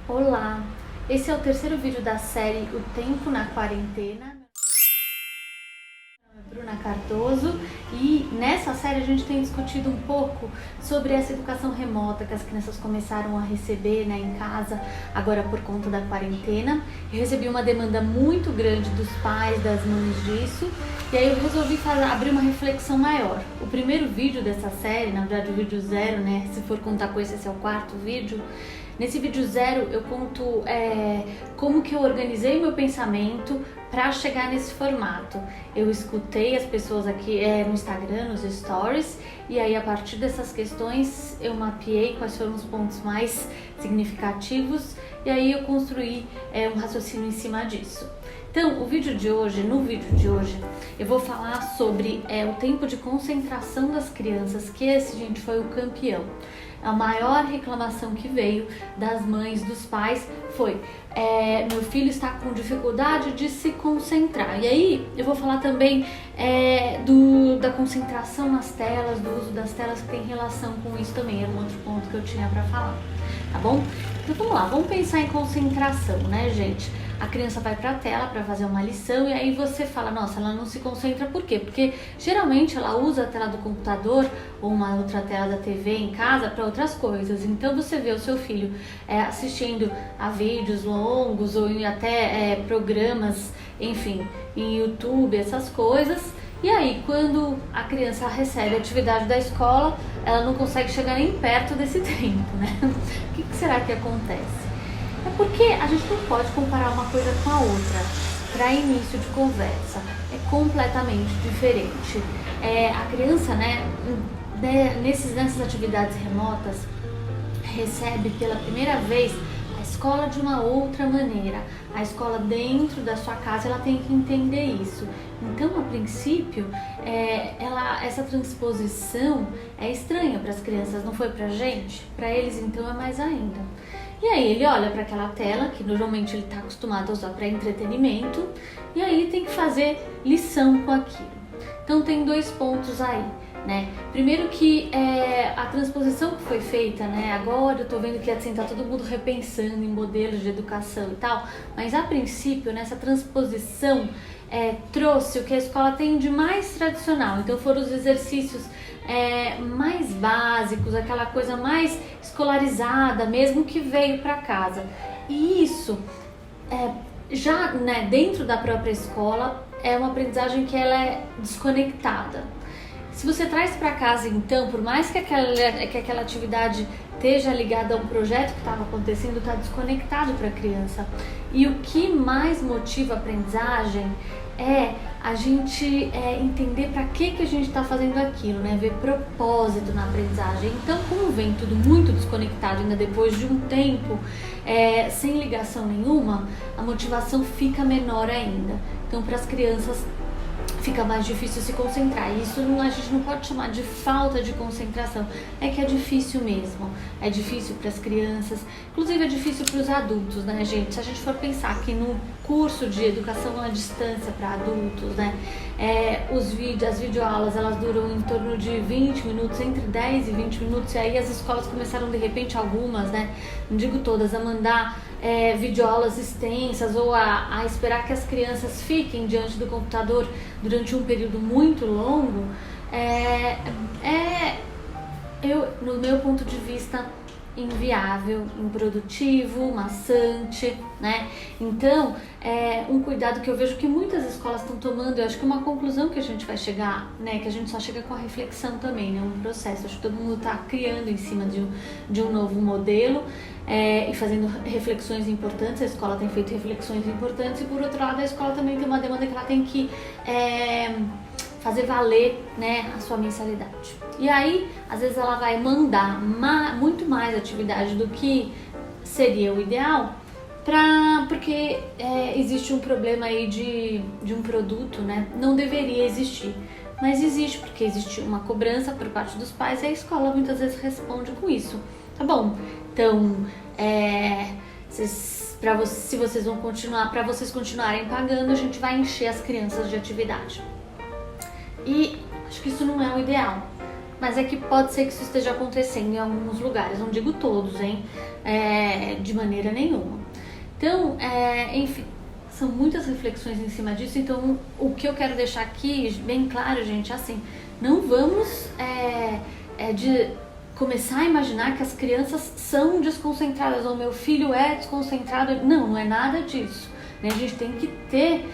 Olá! Esse é o terceiro vídeo da série O Tempo na Quarentena. Meu nome é Bruna Cardoso e nessa série a gente tem discutido um pouco sobre essa educação remota que as crianças começaram a receber, em casa, agora por conta da quarentena. Eu recebi uma demanda muito grande dos pais, das mães disso, e aí eu resolvi abrir uma reflexão maior. O primeiro vídeo dessa série, na verdade o vídeo 0, se for contar com esse é o quarto vídeo. Nesse vídeo 0 eu conto como que eu organizei meu pensamento para chegar nesse formato. Eu escutei as pessoas aqui no Instagram, nos stories, e aí a partir dessas questões eu mapeei quais foram os pontos mais significativos e aí eu construí um raciocínio em cima disso. Então, no vídeo de hoje, eu vou falar sobre o tempo de concentração das crianças, que esse, gente, foi o campeão. A maior reclamação que veio das mães, dos pais, foi meu filho está com dificuldade de se concentrar. E aí, eu vou falar também da concentração nas telas, do uso das telas, que tem relação com isso também, era um outro ponto que eu tinha para falar, tá bom? Então vamos lá, vamos pensar em concentração, gente? A criança vai para a tela para fazer uma lição e aí você fala, nossa, ela não se concentra, por quê? Porque geralmente ela usa a tela do computador ou uma outra tela da TV em casa para outras coisas. Então você vê o seu filho assistindo a vídeos longos ou até programas, enfim, em YouTube, essas coisas. E aí, quando a criança recebe a atividade da escola, ela não consegue chegar nem perto desse tempo, O que será que acontece? É porque a gente não pode comparar uma coisa com a outra para início de conversa. É completamente diferente. A criança, nessas atividades remotas, recebe pela primeira vez a escola de uma outra maneira. A escola dentro da sua casa, ela tem que entender isso. Então, a princípio, essa transposição é estranha para as crianças, não foi pra gente? Para eles, então, é mais ainda. E aí ele olha para aquela tela, que normalmente ele está acostumado a usar para entretenimento, e aí tem que fazer lição com aquilo. Então tem dois pontos aí, Primeiro que a transposição que foi feita, agora eu tô vendo que tá todo mundo repensando em modelos de educação e tal, mas a princípio, nessa transposição, trouxe o que a escola tem de mais tradicional. Então foram os exercícios mais básicos, aquela coisa mais escolarizada mesmo, que veio para casa. E isso já dentro da própria escola é uma aprendizagem que ela é desconectada. Se você traz para casa, então, por mais que aquela atividade esteja ligada a um projeto que estava acontecendo, está desconectado para a criança. E o que mais motiva a aprendizagem é a gente entender para que a gente está fazendo aquilo, ver propósito na aprendizagem. Então, como vem tudo muito desconectado, ainda depois de um tempo, sem ligação nenhuma, a motivação fica menor ainda. Então, para as crianças, fica mais difícil se concentrar. E isso a gente não pode chamar de falta de concentração, é que é difícil mesmo. É difícil para as crianças, inclusive é difícil para os adultos, gente? Se a gente for pensar que no curso de educação à distância para adultos, as videoaulas, elas duram em torno de 20 minutos, entre 10 e 20 minutos, e aí as escolas começaram, de repente, algumas, não digo todas, a mandar videoaulas extensas ou a esperar que as crianças fiquem diante do computador durante um período muito longo. No meu ponto de vista, inviável, improdutivo, maçante, Então, um cuidado que eu vejo que muitas escolas estão tomando, eu acho que uma conclusão que a gente vai chegar, que a gente só chega com a reflexão também, um processo. Acho que todo mundo está criando em cima de um novo modelo e fazendo reflexões importantes. A escola tem feito reflexões importantes e, por outro lado, a escola também tem uma demanda que ela tem que fazer valer, a sua mensalidade. E aí, às vezes ela vai mandar muito mais atividade do que seria o ideal, porque existe um problema aí de um produto, Não deveria existir, mas existe, porque existe uma cobrança por parte dos pais e a escola muitas vezes responde com isso. Tá bom, então, se vocês vão continuar, para vocês continuarem pagando, a gente vai encher as crianças de atividade. E acho que isso não é o ideal. mas é que pode ser que isso esteja acontecendo em alguns lugares, não digo todos, hein? De maneira nenhuma. Então, enfim, são muitas reflexões em cima disso, então o que eu quero deixar aqui bem claro, gente, é assim, não vamos de começar a imaginar que as crianças são desconcentradas, ou meu filho é desconcentrado, não é nada disso. A gente tem que ter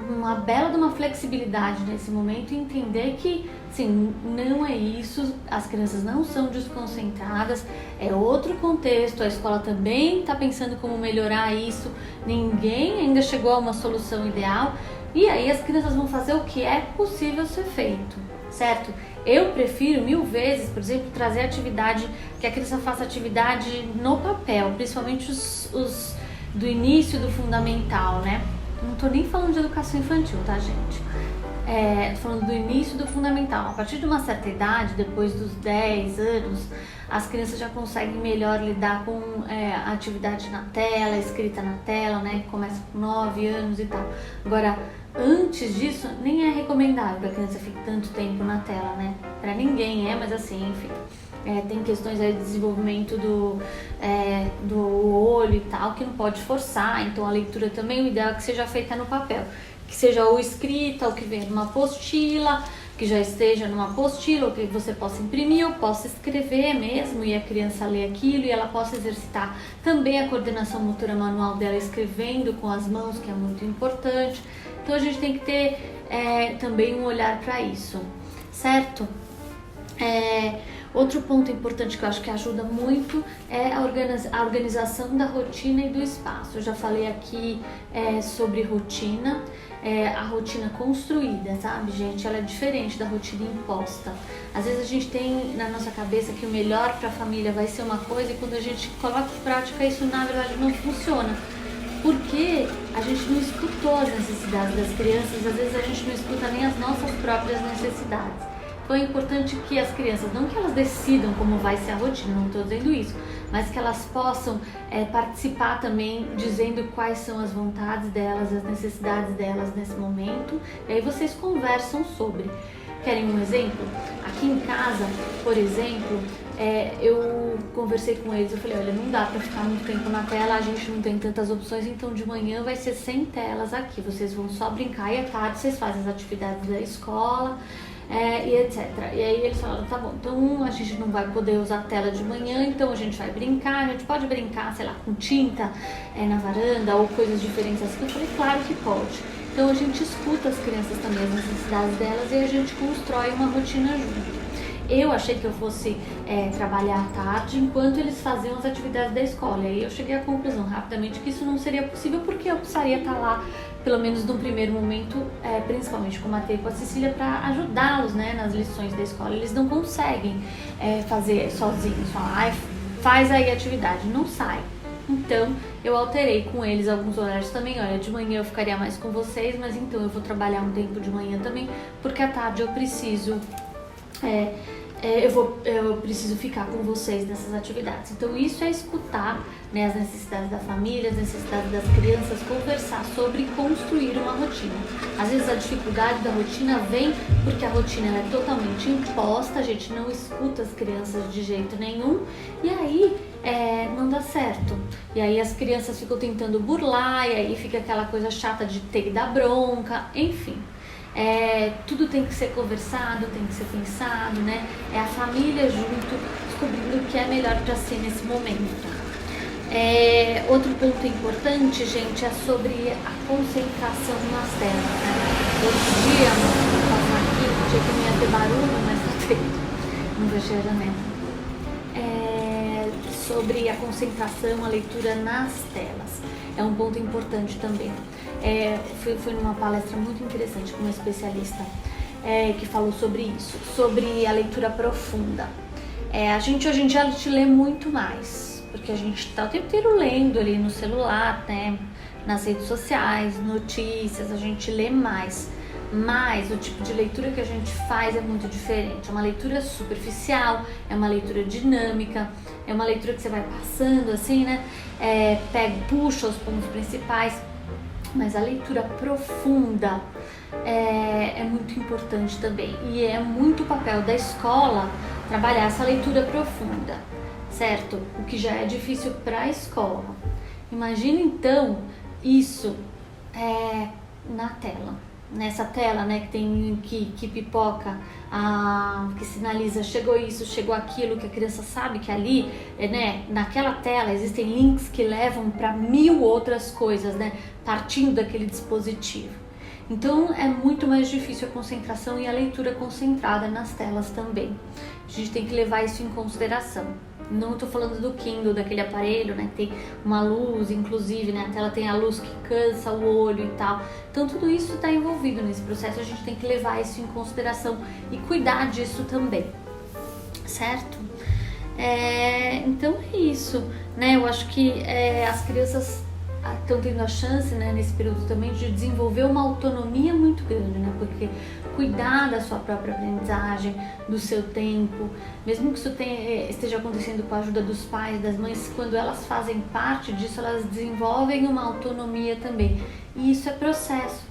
uma bela de uma flexibilidade nesse momento e entender que, sim, não é isso, as crianças não são desconcentradas, é outro contexto, a escola também está pensando como melhorar isso, ninguém ainda chegou a uma solução ideal, e aí as crianças vão fazer o que é possível ser feito, certo? Eu prefiro 1000 vezes, por exemplo, trazer atividade, que a criança faça atividade no papel, principalmente os do início do fundamental, né? Não tô nem falando de educação infantil, tá, gente? Tô falando do início do fundamental. A partir de uma certa idade, depois dos 10 anos, as crianças já conseguem melhor lidar com a atividade na tela, escrita na tela, né? Começa com 9 anos e tal. Agora, antes disso, nem é recomendável que a criança fique tanto tempo na tela, né? Pra ninguém mas assim, enfim. Tem questões aí de desenvolvimento do olho e tal, que não pode forçar, então a leitura também, o ideal é que seja feita no papel, que seja ou escrita, ou que venha numa apostila, que já esteja numa apostila, ou que você possa imprimir, ou possa escrever mesmo, e a criança lê aquilo, e ela possa exercitar também a coordenação motora manual dela, escrevendo com as mãos, que é muito importante. Então a gente tem que ter também um olhar para isso, certo? Outro ponto importante que eu acho que ajuda muito é a organização da rotina e do espaço. Eu já falei aqui sobre rotina, a rotina construída, sabe, gente? Ela é diferente da rotina imposta. Às vezes a gente tem na nossa cabeça que o melhor para a família vai ser uma coisa e quando a gente coloca em prática isso na verdade não funciona. Porque a gente não escutou as necessidades das crianças, às vezes a gente não escuta nem as nossas próprias necessidades. Então é importante que as crianças, não que elas decidam como vai ser a rotina, não estou dizendo isso, mas que elas possam participar também, dizendo quais são as vontades delas, as necessidades delas nesse momento, e aí vocês conversam sobre. Querem um exemplo? Aqui em casa, por exemplo, eu conversei com eles, eu falei, olha, não dá pra ficar muito tempo na tela, a gente não tem tantas opções, então de manhã vai ser sem telas aqui, vocês vão só brincar e à tarde vocês fazem as atividades da escola, e etc. E aí eles falaram, tá bom, então a gente não vai poder usar a tela de manhã, então a gente vai brincar, a gente pode brincar, sei lá, com tinta na varanda ou coisas diferentes assim. Eu falei, claro que pode. Então a gente escuta as crianças também, as necessidades delas, e a gente constrói uma rotina junto. Eu achei que eu fosse trabalhar à tarde enquanto eles faziam as atividades da escola. E aí eu cheguei à conclusão rapidamente que isso não seria possível porque eu precisaria estar lá, pelo menos num primeiro momento, principalmente com o Mateus e com a Cecília, para ajudá-los, né, nas lições da escola. Eles não conseguem fazer sozinhos, falar, faz aí a atividade, não sai. Então eu alterei com eles alguns horários também, olha, de manhã eu ficaria mais com vocês, mas então eu vou trabalhar um tempo de manhã também, porque à tarde eu preciso eu preciso ficar com vocês nessas atividades. Então isso é escutar, né, as necessidades da família, as necessidades das crianças, conversar sobre construir uma rotina. Às vezes a dificuldade da rotina vem porque a rotina ela é totalmente imposta, a gente não escuta as crianças de jeito nenhum e aí não dá certo. E aí as crianças ficam tentando burlar e aí fica aquela coisa chata de ter que dar bronca, enfim. Tudo tem que ser conversado, tem que ser pensado, né? É a família junto, descobrindo o que é melhor para si nesse momento. Outro ponto importante, gente, é sobre a concentração nas telas, né? Outro dia, vou passar aqui, achei que não ia ter barulho, mas tá tendo. Não fechei a janela. Sobre a concentração, a leitura nas telas. É um ponto importante também. Fui numa palestra muito interessante com uma especialista que falou sobre isso, sobre a leitura profunda. A gente hoje em dia a gente lê muito mais, porque a gente está o tempo inteiro lendo ali no celular, né, nas redes sociais, notícias, a gente lê mais. Mas o tipo de leitura que a gente faz é muito diferente. É uma leitura superficial, é uma leitura dinâmica, é uma leitura que você vai passando assim, né? Puxa os pontos principais. Mas a leitura profunda é muito importante também, e é muito papel da escola trabalhar essa leitura profunda, certo? O que já é difícil para a escola. Imagina então isso na tela. Nessa tela, né, que tem que pipoca, que sinaliza chegou isso, chegou aquilo, que a criança sabe que ali, né, naquela tela existem links que levam para 1000 outras coisas, né, partindo daquele dispositivo. Então é muito mais difícil a concentração e a leitura concentrada nas telas também. A gente tem que levar isso em consideração. Não estou falando do Kindle, daquele aparelho, né, que tem uma luz, inclusive, né, a tela tem a luz que cansa o olho e tal. Então tudo isso está envolvido nesse processo, a gente tem que levar isso em consideração e cuidar disso também, certo? Então é isso, né, eu acho que as crianças estão tendo a chance, né, nesse período também de desenvolver uma autonomia muito grande, né, porque cuidar da sua própria aprendizagem, do seu tempo, mesmo que isso esteja acontecendo com a ajuda dos pais, das mães, quando elas fazem parte disso, elas desenvolvem uma autonomia também, e isso é processo,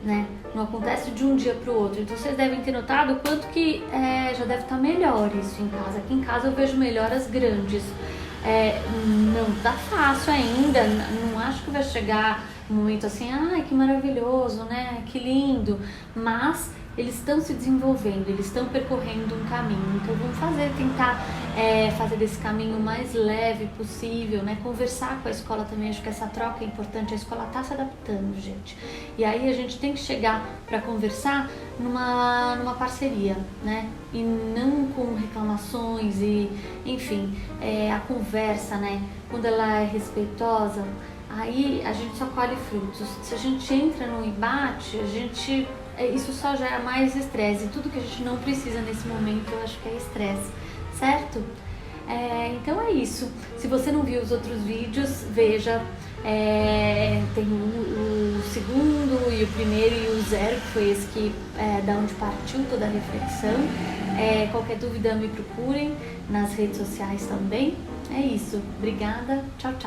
né, não acontece de um dia para o outro. Então vocês devem ter notado o quanto que já deve estar melhor isso em casa. Aqui em casa eu vejo melhoras grandes. Não tá fácil ainda, não acho que vai chegar um momento assim, ai que maravilhoso, né, que lindo, mas eles estão se desenvolvendo, eles estão percorrendo um caminho, então vamos tentar fazer desse caminho o mais leve possível, né, conversar com a escola também, acho que essa troca é importante, a escola está se adaptando, gente, e aí a gente tem que chegar para conversar numa parceria, né, e não com reclamações e, enfim, a conversa, né, quando ela é respeitosa, aí a gente só colhe frutos. Se a gente entra no embate, isso só gera mais estresse, e tudo que a gente não precisa nesse momento, eu acho que é estresse, certo? Então é isso. Se você não viu os outros vídeos, veja, tem o segundo e o primeiro e o 0, que foi esse que da onde partiu toda a reflexão. Qualquer dúvida me procurem nas redes sociais também. É isso. Obrigada. Tchau, tchau.